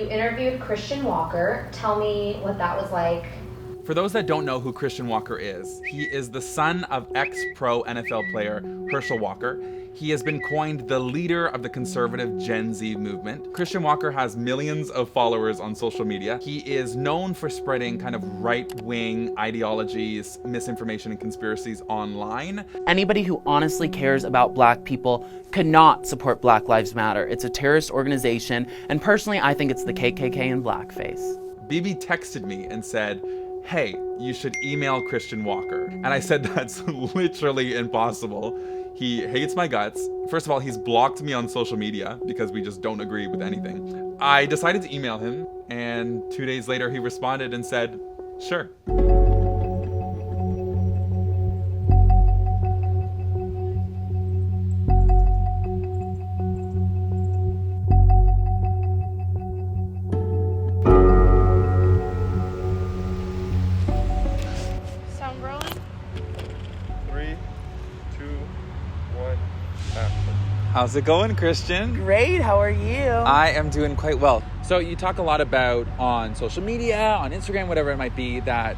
you interviewed Christian Walker. Tell me what that was like. For those that don't know who Christian Walker is, he is the son of ex-pro NFL player Herschel Walker. He has been coined the leader of the conservative Gen Z movement. Christian Walker has millions of followers on social media. He is known for spreading kind of right-wing ideologies, misinformation, and conspiracies online. Anybody who honestly cares about black people could not support Black Lives Matter. It's a terrorist organization, and personally, I think it's the KKK in blackface. BB texted me and said, "Hey, you should email Christian Walker." And I said, that's literally impossible. He hates my guts. First of all, he's blocked me on social media because we just don't agree with anything. I decided to email him, and 2 days later he responded and said, sure. Sound rolling? 3, 2, 1, action. How's it going, Christian? Great, how are you? I am doing quite well. So you talk a lot about on social media, on Instagram, whatever it might be, that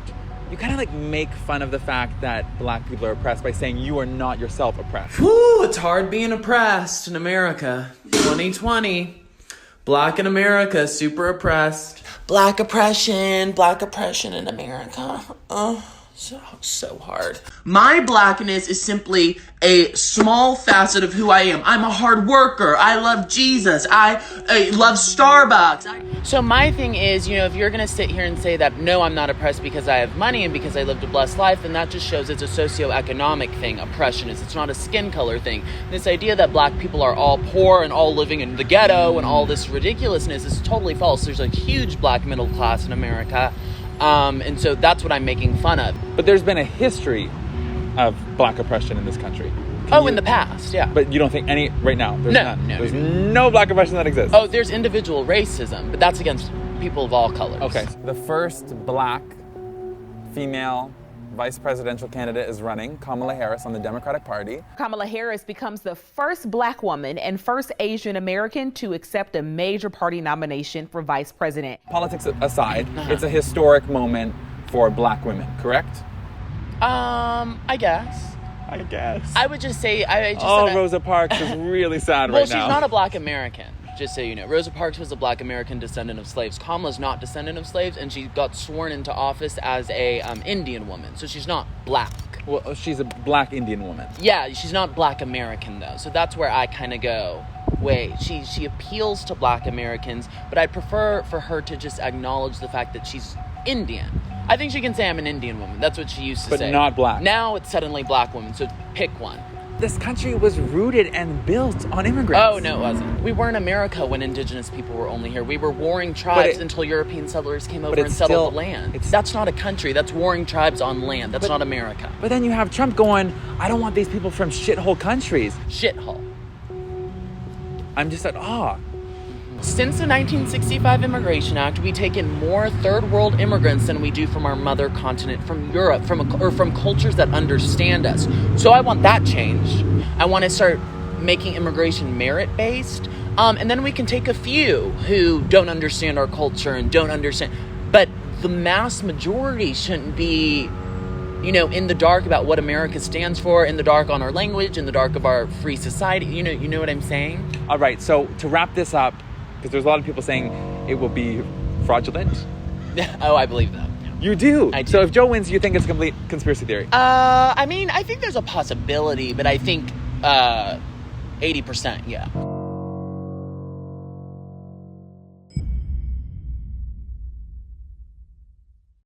you kind of like make fun of the fact that black people are oppressed by saying you are not yourself oppressed. Whew, it's hard being oppressed in America. 2020. Black in America, super oppressed. Black oppression in America. Oh, so hard. My blackness is simply a small facet of who I am. I'm a hard worker. I love Jesus. I love Starbucks. So my thing is, if you're going to sit here and say that, no, I'm not oppressed because I have money and because I lived a blessed life, then that just shows it's a socioeconomic thing. Oppression is. It's not a skin color thing. This idea that black people are all poor and all living in the ghetto and all this ridiculousness is totally false. There's a huge black middle class in America. And so that's what I'm making fun of. But there's been a history of black oppression in this country. In the past, yeah. But you don't think any, right now, there's none. No. There's no black oppression that exists. Oh, there's individual racism, but that's against people of all colors. Okay. The first black female vice presidential candidate is running, Kamala Harris, on the Democratic Party. Kamala Harris becomes the first black woman and first Asian American to accept a major party nomination for vice president. Politics aside, it's a historic moment for black women, correct? I guess. I would just say, Rosa Parks is really sad well, right now. Well, she's not a black American, just so you know. Rosa Parks was a black American descendant of slaves. Kamala's not descendant of slaves, and she got sworn into office as a Indian woman, so she's not black. Well, she's a black Indian woman. Yeah, she's not black American, though, so that's where I kind of go, wait, she appeals to black Americans, but I'd prefer for her to just acknowledge the fact that she's Indian. I think she can say I'm an Indian woman. That's what she used to say. But not black. Now it's suddenly black woman, so pick one. This country was rooted and built on immigrants. Oh, no, it wasn't. We weren't America when indigenous people were only here. We were warring tribes until European settlers came over and settled the land. That's not a country. That's warring tribes on land. That's not America. But then you have Trump going, I don't want these people from shithole countries. Shithole. I'm just at awe. Since the 1965 Immigration Act, we take in more third world immigrants than we do from our mother continent, from Europe, from cultures that understand us. So I want that changed. I want to start making immigration merit-based, and then we can take a few who don't understand our culture and don't understand. But the mass majority shouldn't be, in the dark about what America stands for, in the dark on our language, in the dark of our free society. You know what I'm saying? All right, so to wrap this up, because there's a lot of people saying it will be fraudulent. Oh, I believe that. You do? I do. So if Joe wins, you think it's a complete conspiracy theory? I think there's a possibility, but I think 80%, yeah.